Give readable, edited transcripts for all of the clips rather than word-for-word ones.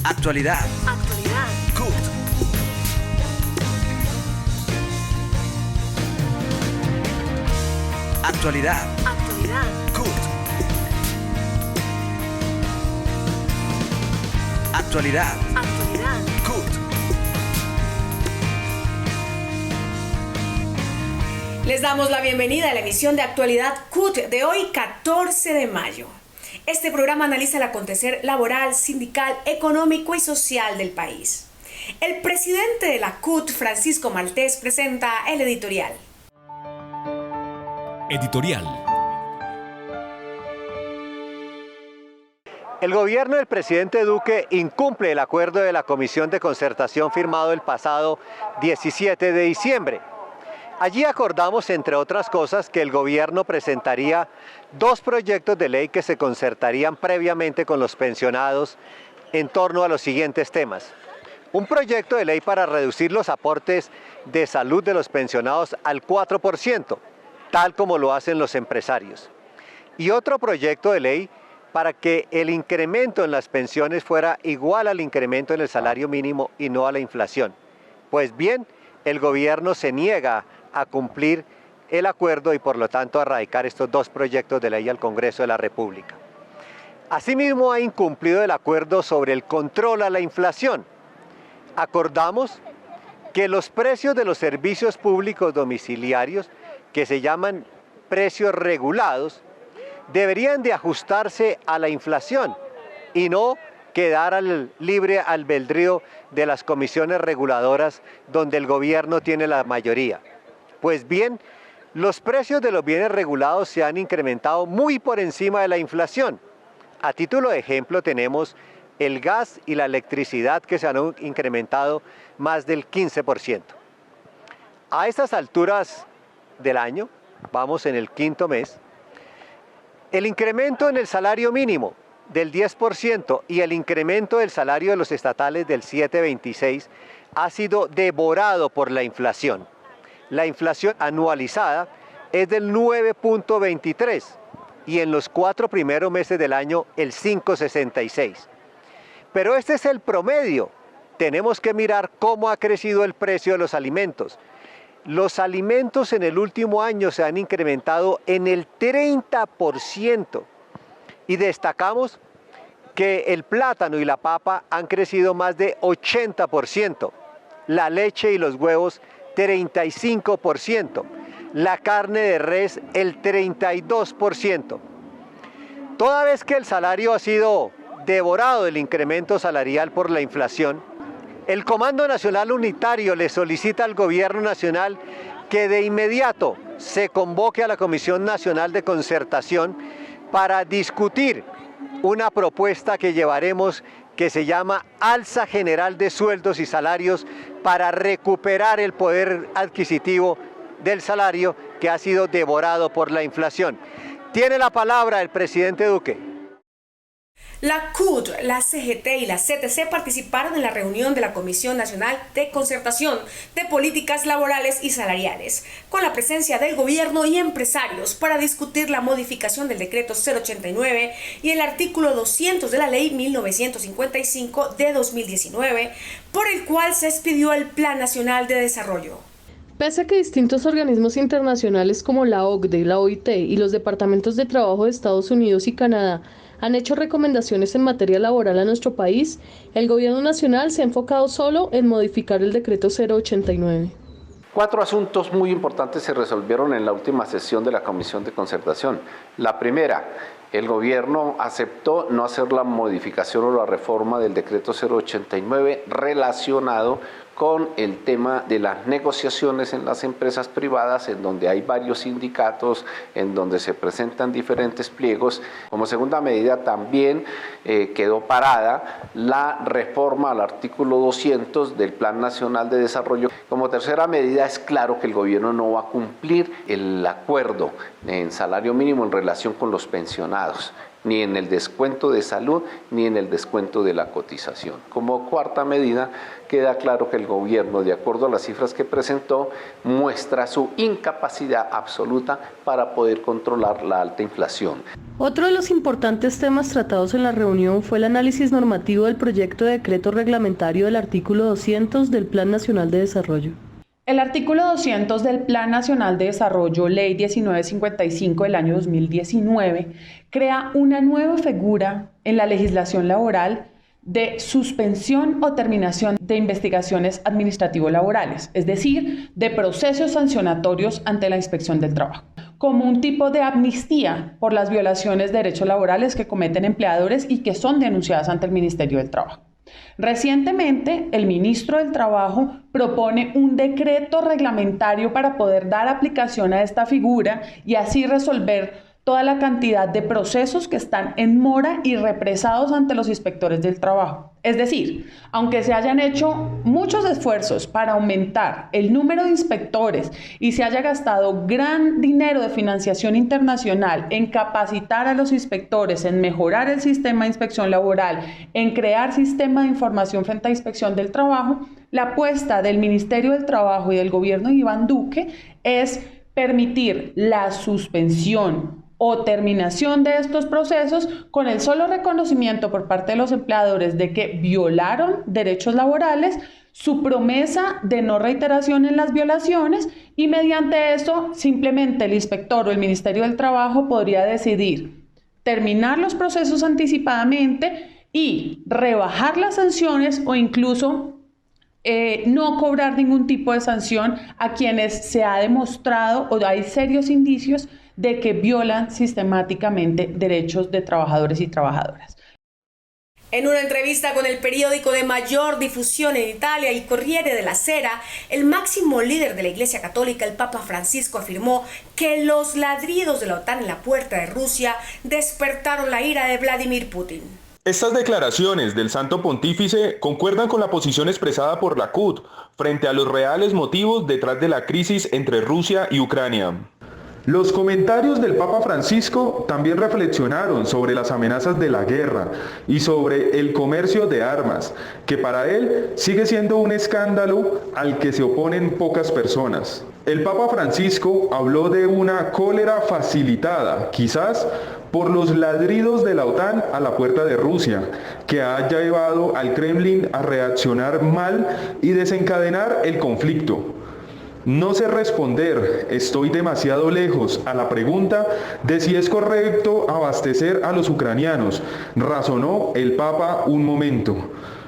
Actualidad. CUT. Actualidad. CUT. Actualidad. CUT. Les damos la bienvenida a la emisión de Actualidad CUT de hoy, 14 de mayo. Este programa analiza el acontecer laboral, sindical, económico y social del país. El presidente de la CUT, Francisco Maltés, presenta el editorial. Editorial. El gobierno del presidente Duque incumple el acuerdo de la Comisión de Concertación firmado el pasado 17 de diciembre. Allí acordamos, entre otras cosas, que el gobierno presentaría 2 proyectos de ley que se concertarían previamente con los pensionados en torno a los siguientes temas. Un proyecto de ley para reducir los aportes de salud de los pensionados al 4%, tal como lo hacen los empresarios. Y otro proyecto de ley para que el incremento en las pensiones fuera igual al incremento en el salario mínimo y no a la inflación. Pues bien, el gobierno se niega a cumplir el acuerdo y por lo tanto a radicar estos 2 proyectos de ley al Congreso de la República. Asimismo ha incumplido el acuerdo sobre el control a la inflación. Acordamos que los precios de los servicios públicos domiciliarios, que se llaman precios regulados, deberían de ajustarse a la inflación y no quedar al libre albedrío de las comisiones reguladoras donde el gobierno tiene la mayoría. Pues bien, los precios de los bienes regulados se han incrementado muy por encima de la inflación. A título de ejemplo tenemos el gas y la electricidad que se han incrementado más del 15%. A estas alturas del año, vamos en el 5º mes, el incremento en el salario mínimo del 10% y el incremento del salario de los estatales del 7,26 ha sido devorado por la inflación. La inflación anualizada es del 9,23 y en los 4 primeros meses del año el 5,66. Pero este es el promedio. Tenemos que mirar cómo ha crecido el precio de los alimentos. Los alimentos en el último año se han incrementado en el 30% y destacamos que el plátano y la papa han crecido más de 80%, la leche y los huevos 35%, la carne de res el 32%. Toda vez que el salario ha sido devorado del incremento salarial por la inflación, el Comando Nacional Unitario le solicita al Gobierno Nacional que de inmediato se convoque a la Comisión Nacional de Concertación para discutir una propuesta que llevaremos que se llama Alza General de Sueldos y Salarios para recuperar el poder adquisitivo del salario que ha sido devorado por la inflación. Tiene la palabra el presidente Duque. La CUT, la CGT y la CTC participaron en la reunión de la Comisión Nacional de Concertación de Políticas Laborales y Salariales, con la presencia del gobierno y empresarios para discutir la modificación del decreto 089 y el artículo 200 de la ley 1955 de 2019, por el cual se expidió el Plan Nacional de Desarrollo. Pese a que distintos organismos internacionales como la OCDE, la OIT y los departamentos de trabajo de Estados Unidos y Canadá han hecho recomendaciones en materia laboral a nuestro país, el gobierno nacional se ha enfocado solo en modificar el decreto 089. 4 asuntos muy importantes se resolvieron en la última sesión de la Comisión de Concertación. La primera, el gobierno aceptó no hacer la modificación o la reforma del decreto 089 relacionado con el tema de las negociaciones en las empresas privadas, en donde hay varios sindicatos, en donde se presentan diferentes pliegos. Como segunda medida también quedó parada la reforma al artículo 200 del Plan Nacional de Desarrollo. Como tercera medida es claro que el gobierno no va a cumplir el acuerdo en salario mínimo en relación con los pensionados. ni en el descuento de salud, ni en el descuento de la cotización. Como cuarta medida, queda claro que el gobierno, de acuerdo a las cifras que presentó, muestra su incapacidad absoluta para poder controlar la alta inflación. Otro de los importantes temas tratados en la reunión fue el análisis normativo del proyecto de decreto reglamentario del artículo 200 del Plan Nacional de Desarrollo. El artículo 200 del Plan Nacional de Desarrollo, Ley 1955 del año 2019, crea una nueva figura en la legislación laboral de suspensión o terminación de investigaciones administrativo-laborales, es decir, de procesos sancionatorios ante la Inspección del Trabajo, como un tipo de amnistía por las violaciones de derechos laborales que cometen empleadores y que son denunciadas ante el Ministerio del Trabajo. Recientemente, el ministro del Trabajo propone un decreto reglamentario para poder dar aplicación a esta figura y así resolver toda la cantidad de procesos que están en mora y represados ante los inspectores del trabajo. Es decir, aunque se hayan hecho muchos esfuerzos para aumentar el número de inspectores y se haya gastado gran dinero de financiación internacional en capacitar a los inspectores, en mejorar el sistema de inspección laboral, en crear sistema de información frente a inspección del trabajo, la apuesta del Ministerio del Trabajo y del gobierno de Iván Duque es permitir la suspensión o terminación de estos procesos con el solo reconocimiento por parte de los empleadores de que violaron derechos laborales, su promesa de no reiteración en las violaciones y mediante eso simplemente el inspector o el Ministerio del Trabajo podría decidir terminar los procesos anticipadamente y rebajar las sanciones o incluso no cobrar ningún tipo de sanción a quienes se ha demostrado o hay serios indicios de que violan sistemáticamente derechos de trabajadores y trabajadoras. En una entrevista con el periódico de mayor difusión en Italia, el Corriere della Sera, el máximo líder de la Iglesia Católica, el Papa Francisco, afirmó que los ladridos de la OTAN en la puerta de Rusia despertaron la ira de Vladimir Putin. Estas declaraciones del Santo Pontífice concuerdan con la posición expresada por la CUT frente a los reales motivos detrás de la crisis entre Rusia y Ucrania. Los comentarios del Papa Francisco también reflexionaron sobre las amenazas de la guerra y sobre el comercio de armas, que para él sigue siendo un escándalo al que se oponen pocas personas. El Papa Francisco habló de una cólera facilitada, quizás por los ladridos de la OTAN a la puerta de Rusia, que ha llevado al Kremlin a reaccionar mal y desencadenar el conflicto. No sé responder, estoy demasiado lejos, a la pregunta de si es correcto abastecer a los ucranianos, razonó el Papa un momento.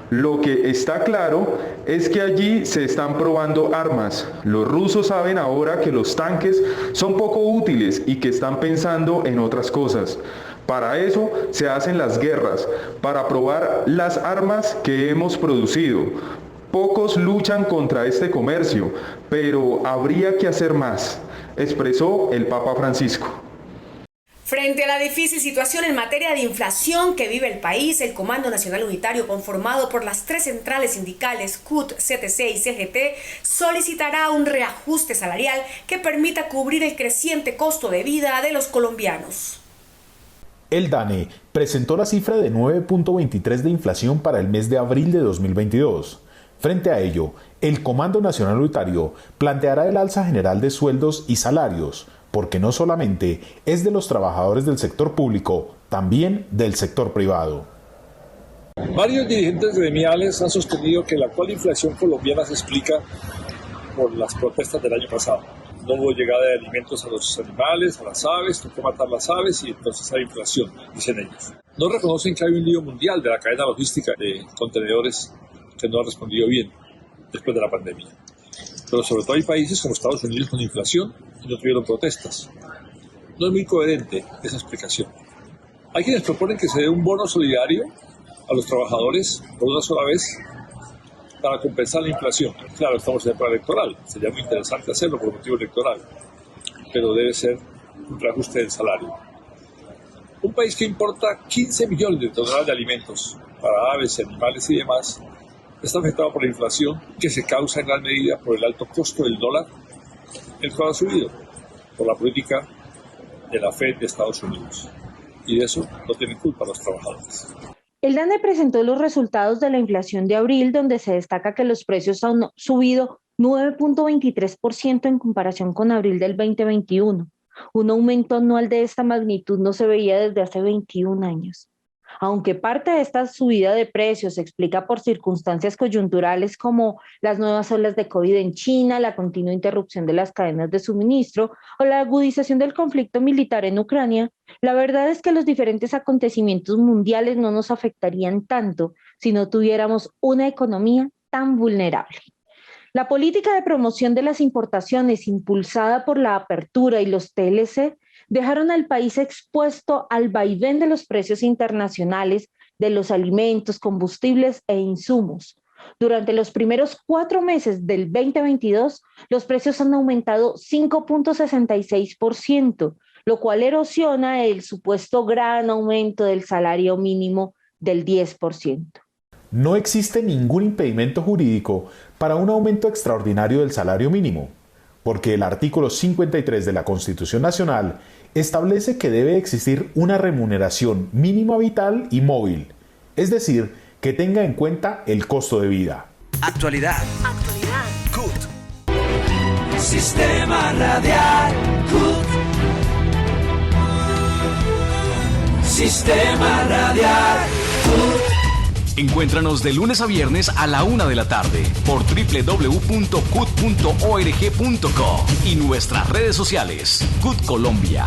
Lo que está claro es que allí se están probando armas. Los rusos saben ahora que los tanques son poco útiles y que están pensando en otras cosas. Para eso se hacen las guerras, para probar las armas que hemos producido. Pocos luchan contra este comercio, pero habría que hacer más, expresó el Papa Francisco. Frente a la difícil situación en materia de inflación que vive el país, el Comando Nacional Unitario, conformado por las tres centrales sindicales CUT, CTC y CGT, solicitará un reajuste salarial que permita cubrir el creciente costo de vida de los colombianos. El DANE presentó la cifra de 9.23 de inflación para el mes de abril de 2022. Frente a ello, el Comando Nacional Unitario planteará el alza general de sueldos y salarios, porque no solamente es de los trabajadores del sector público, también del sector privado. Varios dirigentes gremiales han sostenido que la actual inflación colombiana se explica por las protestas del año pasado. No hubo llegada de alimentos a los animales, a las aves, tocó matar las aves y entonces hay inflación, dicen ellos. No reconocen que hay un lío mundial de la cadena logística de contenedores que no ha respondido bien después de la pandemia. Pero sobre todo hay países como Estados Unidos con inflación y no tuvieron protestas. No es muy coherente esa explicación. Hay quienes proponen que se dé un bono solidario a los trabajadores por una sola vez para compensar la inflación. Claro, estamos en época electoral, sería muy interesante hacerlo por motivo electoral, pero debe ser un reajuste del salario. Un país que importa 15 millones de toneladas de alimentos para aves, animales y demás, está afectado por la inflación que se causa en gran medida por el alto costo del dólar, el cual ha subido por la política de la Fed de Estados Unidos. y de eso no tienen culpa los trabajadores. El DANE presentó los resultados de la inflación de abril, donde se destaca que los precios han subido 9.23% en comparación con abril del 2021. Un aumento anual de esta magnitud no se veía desde hace 21 años. Aunque parte de esta subida de precios se explica por circunstancias coyunturales como las nuevas olas de COVID en China, la continua interrupción de las cadenas de suministro o la agudización del conflicto militar en Ucrania, la verdad es que los diferentes acontecimientos mundiales no nos afectarían tanto si no tuviéramos una economía tan vulnerable. La política de promoción de las importaciones impulsada por la apertura y los TLC dejaron al país expuesto al vaivén de los precios internacionales de los alimentos, combustibles e insumos. Durante los primeros 4 meses del 2022, los precios han aumentado 5.66%, lo cual erosiona el supuesto gran aumento del salario mínimo del 10%. No existe ningún impedimento jurídico para un aumento extraordinario del salario mínimo, porque el artículo 53 de la Constitución Nacional establece que debe existir una remuneración mínima vital y móvil, es decir, que tenga en cuenta el costo de vida. Actualidad. CUT. Sistema Radial CUT. Sistema Radial CUT. Encuéntranos de lunes a viernes a la 1 de la tarde por www.cut.org.co y nuestras redes sociales, CUT Colombia.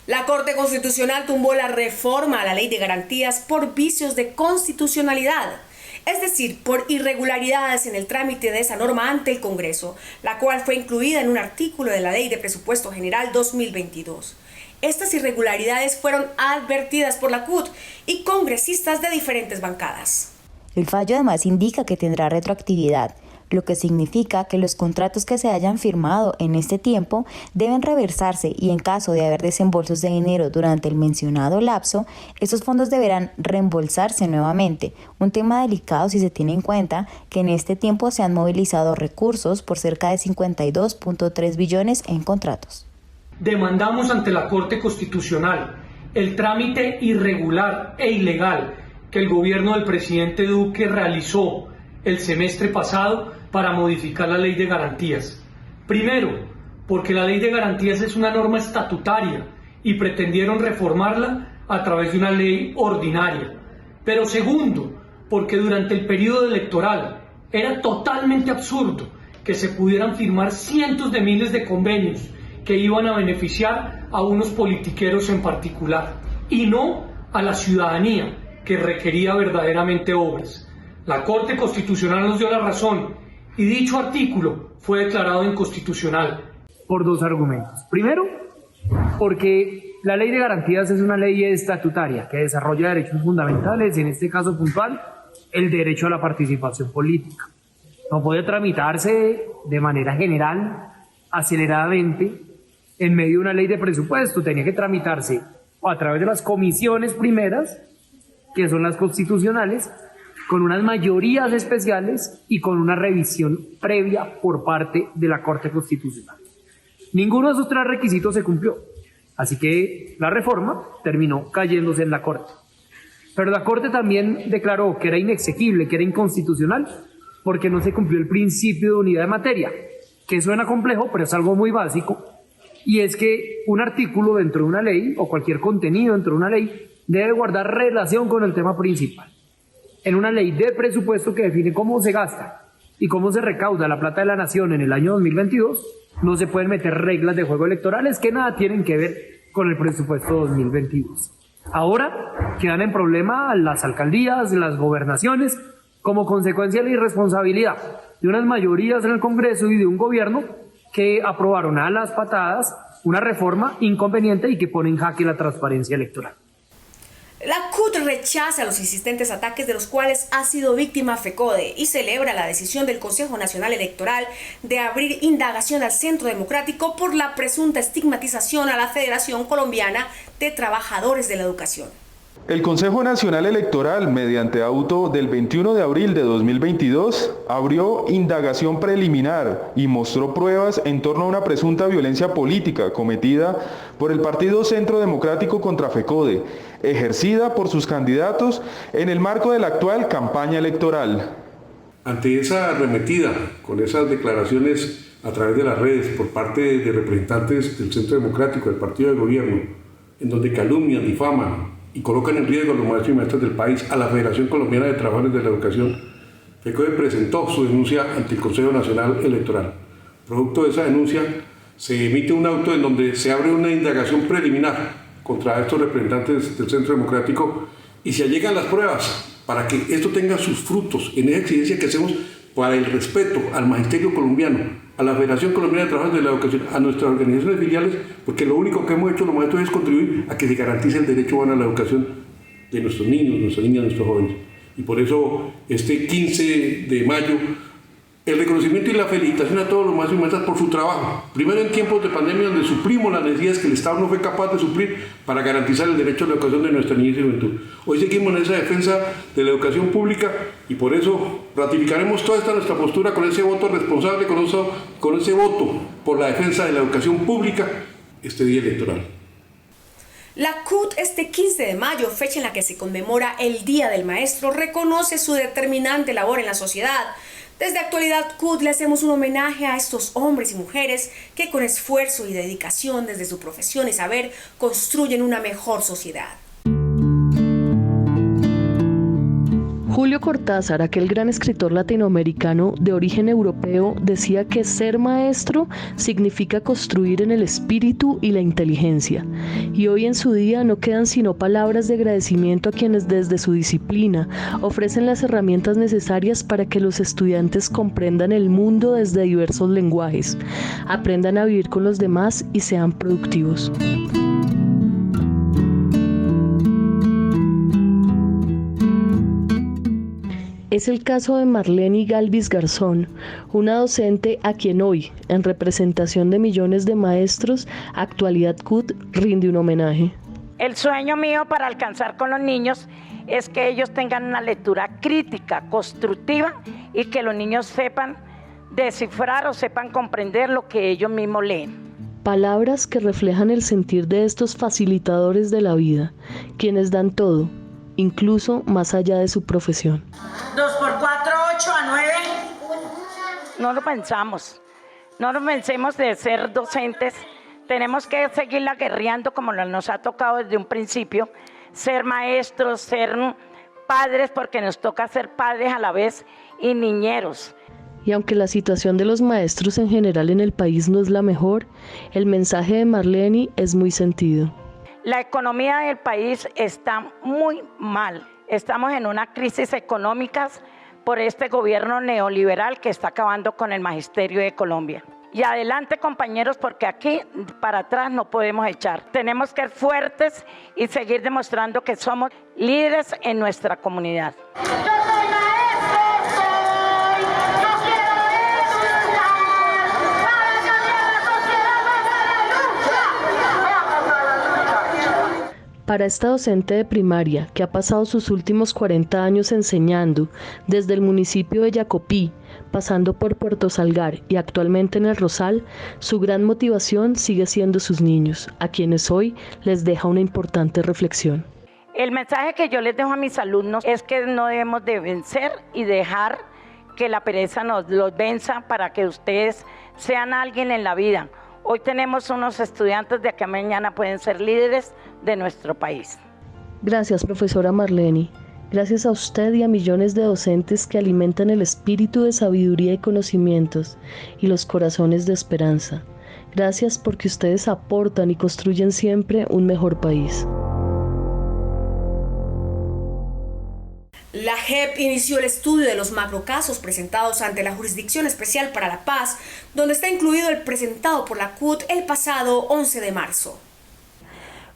La Corte Constitucional tumbó la reforma a la Ley de Garantías por vicios de constitucionalidad, es decir, por irregularidades en el trámite de esa norma ante el Congreso, la cual fue incluida en un artículo de la Ley de Presupuesto General 2022. Estas irregularidades fueron advertidas por la CUT y congresistas de diferentes bancadas. El fallo además indica que tendrá retroactividad, lo que significa que los contratos que se hayan firmado en este tiempo deben reversarse y en caso de haber desembolsos de dinero durante el mencionado lapso, estos fondos deberán reembolsarse nuevamente, un tema delicado si se tiene en cuenta que en este tiempo se han movilizado recursos por cerca de 52.3 billones en contratos. Demandamos ante la Corte Constitucional el trámite irregular e ilegal que el gobierno del presidente Duque realizó el semestre pasado para modificar la Ley de Garantías. Primero, porque la Ley de Garantías es una norma estatutaria y pretendieron reformarla a través de una ley ordinaria. Pero segundo, porque durante el periodo electoral era totalmente absurdo que se pudieran firmar cientos de miles de convenios que iban a beneficiar a unos politiqueros en particular y no a la ciudadanía que requería verdaderamente obras. La Corte Constitucional nos dio la razón y dicho artículo fue declarado inconstitucional. Por 2 argumentos. Primero, porque la Ley de Garantías es una ley estatutaria que desarrolla derechos fundamentales, en este caso puntual, el derecho a la participación política. No puede tramitarse de manera general, aceleradamente, en medio de una ley de presupuesto. Tenía que tramitarse a través de las comisiones primeras, que son las constitucionales, con unas mayorías especiales y con una revisión previa por parte de la Corte Constitucional. Ninguno de esos 3 requisitos se cumplió, así que la reforma terminó cayéndose en la Corte. Pero la Corte también declaró que era inexequible, que era inconstitucional, porque no se cumplió el principio de unidad de materia, que suena complejo, pero es algo muy básico, y es que un artículo dentro de una ley, o cualquier contenido dentro de una ley, debe guardar relación con el tema principal. En una ley de presupuesto que define cómo se gasta y cómo se recauda la plata de la nación en el año 2022, no se pueden meter reglas de juego electorales que nada tienen que ver con el presupuesto 2022. Ahora quedan en problema las alcaldías, las gobernaciones, como consecuencia de la irresponsabilidad de unas mayorías en el Congreso y de un gobierno que aprobaron a las patadas una reforma inconveniente y que pone en jaque la transparencia electoral. La CUT rechaza los insistentes ataques de los cuales ha sido víctima FECODE y celebra la decisión del Consejo Nacional Electoral de abrir indagación al Centro Democrático por la presunta estigmatización a la Federación Colombiana de Trabajadores de la Educación. El Consejo Nacional Electoral, mediante auto del 21 de abril de 2022, abrió indagación preliminar y mostró pruebas en torno a una presunta violencia política cometida por el Partido Centro Democrático contra FECODE, ejercida por sus candidatos en el marco de la actual campaña electoral. Ante esa arremetida, con esas declaraciones a través de las redes por parte de representantes del Centro Democrático, del partido de gobierno, en donde calumnian, difaman y colocan en riesgo a los maestros y maestras del país, a la Federación Colombiana de Trabajadores de la Educación, FECODE presentó su denuncia ante el Consejo Nacional Electoral. Producto de esa denuncia, se emite un auto en donde se abre una indagación preliminar contra estos representantes del Centro Democrático y se allegan las pruebas para que esto tenga sus frutos en esa exigencia que hacemos para el respeto al magisterio colombiano, a la Federación Colombiana de Trabajadores de la Educación, a nuestras organizaciones filiales, porque lo único que hemos hecho los maestros es contribuir a que se garantice el derecho humano a la educación de nuestros niños, nuestras niñas, nuestros jóvenes. Y por eso, este 15 de mayo, el reconocimiento y la felicitación a todos los maestros y maestras por su trabajo. Primero en tiempos de pandemia, donde suplimos las necesidades que el Estado no fue capaz de suplir para garantizar el derecho a la educación de nuestra niñez y juventud. Hoy seguimos en esa defensa de la educación pública y por eso ratificaremos toda esta nuestra postura con ese voto responsable, con ese voto por la defensa de la educación pública este día electoral. La CUT este 15 de mayo, fecha en la que se conmemora el Día del Maestro, reconoce su determinante labor en la sociedad. Desde Actualidad CUT le hacemos un homenaje a estos hombres y mujeres que con esfuerzo y dedicación desde su profesión y saber construyen una mejor sociedad. Julio Cortázar, aquel gran escritor latinoamericano de origen europeo, decía que ser maestro significa construir en el espíritu y la inteligencia. Y hoy en su día no quedan sino palabras de agradecimiento a quienes desde su disciplina ofrecen las herramientas necesarias para que los estudiantes comprendan el mundo desde diversos lenguajes, aprendan a vivir con los demás y sean productivos. Es el caso de Marleni Galvis Garzón, una docente a quien hoy, en representación de millones de maestros, Actualidad CUT rinde un homenaje. El sueño mío para alcanzar con los niños es que ellos tengan una lectura crítica, constructiva y que los niños sepan descifrar o sepan comprender lo que ellos mismos leen. Palabras que reflejan el sentir de estos facilitadores de la vida, quienes dan todo, incluso más allá de su profesión. 2 por 4, 8 a 9. No lo pensamos. No lo pensemos de ser docentes. Tenemos que seguirla guerreando como nos ha tocado desde un principio. Ser maestros, ser padres, porque nos toca ser padres a la vez y niñeros. Y aunque la situación de los maestros en general en el país no es la mejor, el mensaje de Marleni es muy sentido. La economía del país está muy mal. Estamos en una crisis económica por este gobierno neoliberal que está acabando con el magisterio de Colombia. Y adelante, compañeros, porque aquí para atrás no podemos echar. Tenemos que ser fuertes y seguir demostrando que somos líderes en nuestra comunidad. Para esta docente de primaria, que ha pasado sus últimos 40 años enseñando desde el municipio de Yacopí, pasando por Puerto Salgar y actualmente en El Rosal, su gran motivación sigue siendo sus niños, a quienes hoy les deja una importante reflexión. El mensaje que yo les dejo a mis alumnos es que no debemos de vencer y dejar que la pereza nos los venza para que ustedes sean alguien en la vida. Hoy tenemos unos estudiantes de que mañana pueden ser líderes de nuestro país. Gracias, profesora Marleni. Gracias a usted y a millones de docentes que alimentan el espíritu de sabiduría y conocimientos y los corazones de esperanza. Gracias porque ustedes aportan y construyen siempre un mejor país. La JEP inició el estudio de los macrocasos presentados ante la Jurisdicción Especial para la Paz, donde está incluido el presentado por la CUT el pasado 11 de marzo.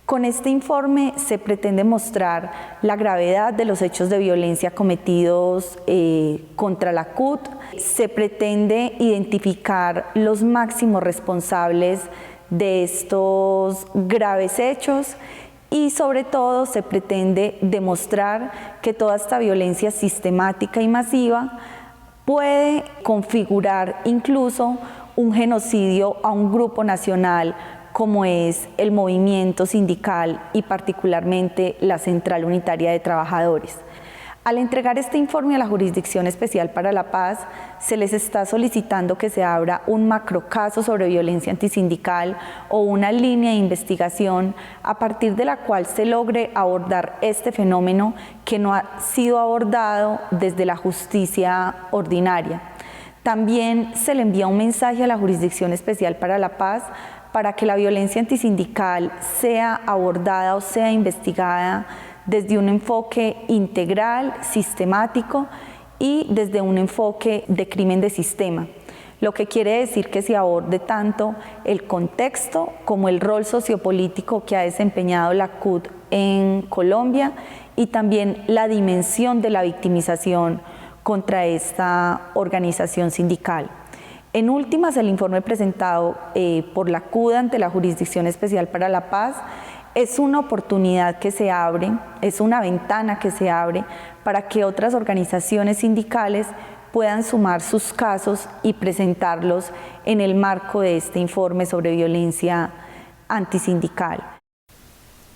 Con este informe se pretende mostrar la gravedad de los hechos de violencia cometidos contra la CUT. Se pretende identificar los máximos responsables de estos graves hechos y sobre todo se pretende demostrar que toda esta violencia sistemática y masiva puede configurar incluso un genocidio a un grupo nacional como es el movimiento sindical y particularmente la Central Unitaria de Trabajadores. Al entregar este informe a la Jurisdicción Especial para la Paz, se les está solicitando que se abra un macrocaso sobre violencia antisindical o una línea de investigación a partir de la cual se logre abordar este fenómeno que no ha sido abordado desde la justicia ordinaria. También se le envía un mensaje a la Jurisdicción Especial para la Paz para que la violencia antisindical sea abordada o sea investigada desde un enfoque integral, sistemático y desde un enfoque de crimen de sistema, lo que quiere decir que se aborde tanto el contexto como el rol sociopolítico que ha desempeñado la CUT en Colombia y también la dimensión de la victimización contra esta organización sindical. En últimas, el informe presentado por la CUT ante la Jurisdicción Especial para la Paz es una oportunidad que se abre, es una ventana que se abre para que otras organizaciones sindicales puedan sumar sus casos y presentarlos en el marco de este informe sobre violencia antisindical.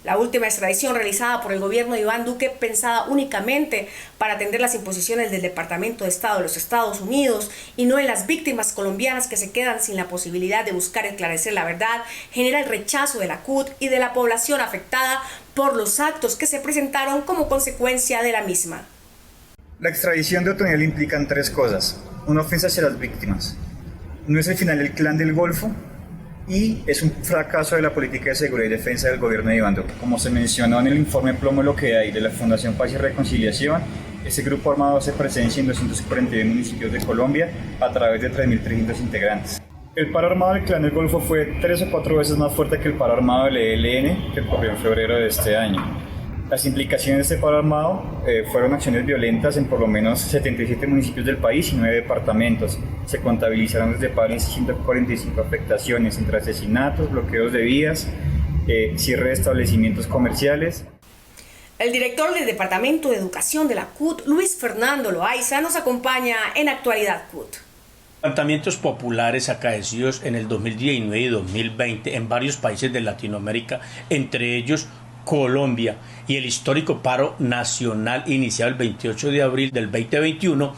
La última extradición realizada por el gobierno de Iván Duque, pensada únicamente para atender las imposiciones del Departamento de Estado de los Estados Unidos y no en las víctimas colombianas que se quedan sin la posibilidad de buscar esclarecer la verdad, genera el rechazo de la CUT y de la población afectada por los actos que se presentaron como consecuencia de la misma. La extradición de Otoniel implica tres cosas: una ofensa hacia las víctimas, no es el final del Clan del Golfo, y es un fracaso de la política de seguridad y defensa del gobierno de Iván Duque. Como se mencionó en el informe Plomo lo que hay de la Fundación Paz y Reconciliación, ese grupo armado hace presencia en 241 municipios de Colombia a través de 3.300 integrantes. El paro armado del Clan del Golfo fue 3 o 4 veces más fuerte que el paro armado del ELN que ocurrió en febrero de este año. Las implicaciones de este paro armado fueron acciones violentas en por lo menos 77 municipios del país y 9 departamentos. Se contabilizaron desde paro en 645 afectaciones entre asesinatos, bloqueos de vías, cierre de establecimientos comerciales. El director del Departamento de Educación de la CUT, Luis Fernando Loaiza, nos acompaña en Actualidad CUT. Levantamientos populares acaecidos en el 2019 y 2020 en varios países de Latinoamérica, entre ellos Colombia, y el histórico paro nacional iniciado el 28 de abril del 2021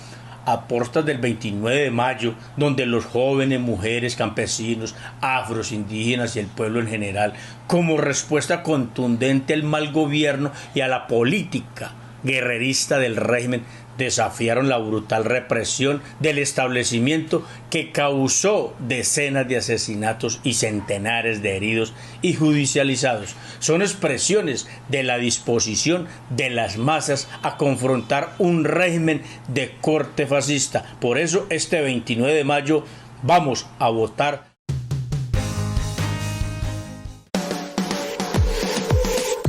a portas del 29 de mayo, donde los jóvenes, mujeres, campesinos, afros, indígenas y el pueblo en general, como respuesta contundente al mal gobierno y a la política guerrerista del régimen, desafiaron la brutal represión del establecimiento que causó decenas de asesinatos y centenares de heridos y judicializados. Son expresiones de la disposición de las masas a confrontar un régimen de corte fascista. Por eso este 29 de mayo vamos a votar.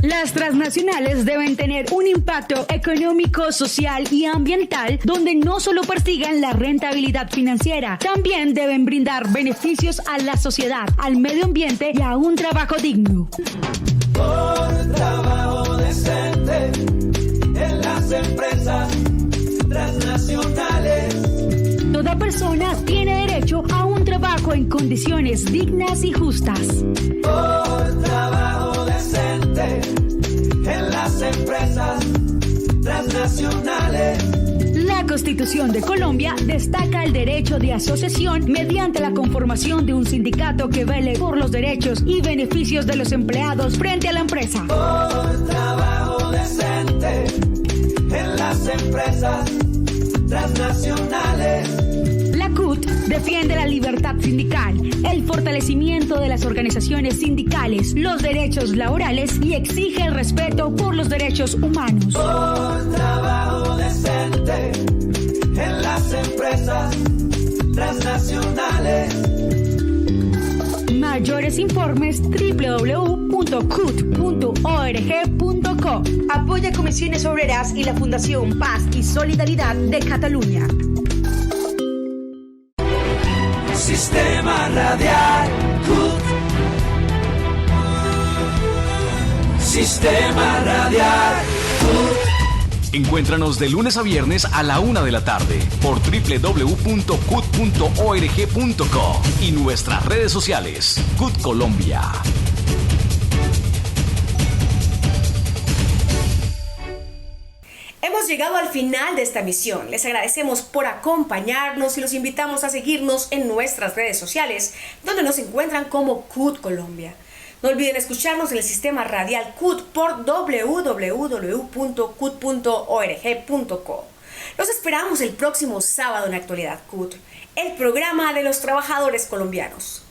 Las transnacionales deben tener un impacto económico, social y ambiental donde no solo persigan la rentabilidad financiera, también deben brindar beneficios a la sociedad, al medio ambiente y a un trabajo digno. Por trabajo decente en las empresas transnacionales. Toda persona tiene derecho a un trabajo en condiciones dignas y justas. Por trabajo decente en las empresas transnacionales. La Constitución de Colombia destaca el derecho de asociación mediante la conformación de un sindicato que vele por los derechos y beneficios de los empleados frente a la empresa. Por trabajo decente en las empresas transnacionales. La CUT defiende la libertad sindical, el fortalecimiento de las organizaciones sindicales, los derechos laborales y exige el respeto por los derechos humanos. Por trabajo decente en las empresas transnacionales. Mayores informes www.cut.org.co. Apoya Comisiones Obreras y la Fundación Paz y Solidaridad de Cataluña. Sistema Radial CUT. Sistema Radial CUT. Encuéntranos de lunes a viernes a la 1 de la tarde por www.cut.org.co y nuestras redes sociales, CUT Colombia. Hemos llegado al final de esta emisión. Les agradecemos por acompañarnos y los invitamos a seguirnos en nuestras redes sociales, donde nos encuentran como CUT Colombia. No olviden escucharnos en el sistema radial CUT por www.cut.org.co. Los esperamos el próximo sábado en Actualidad CUT, el programa de los trabajadores colombianos.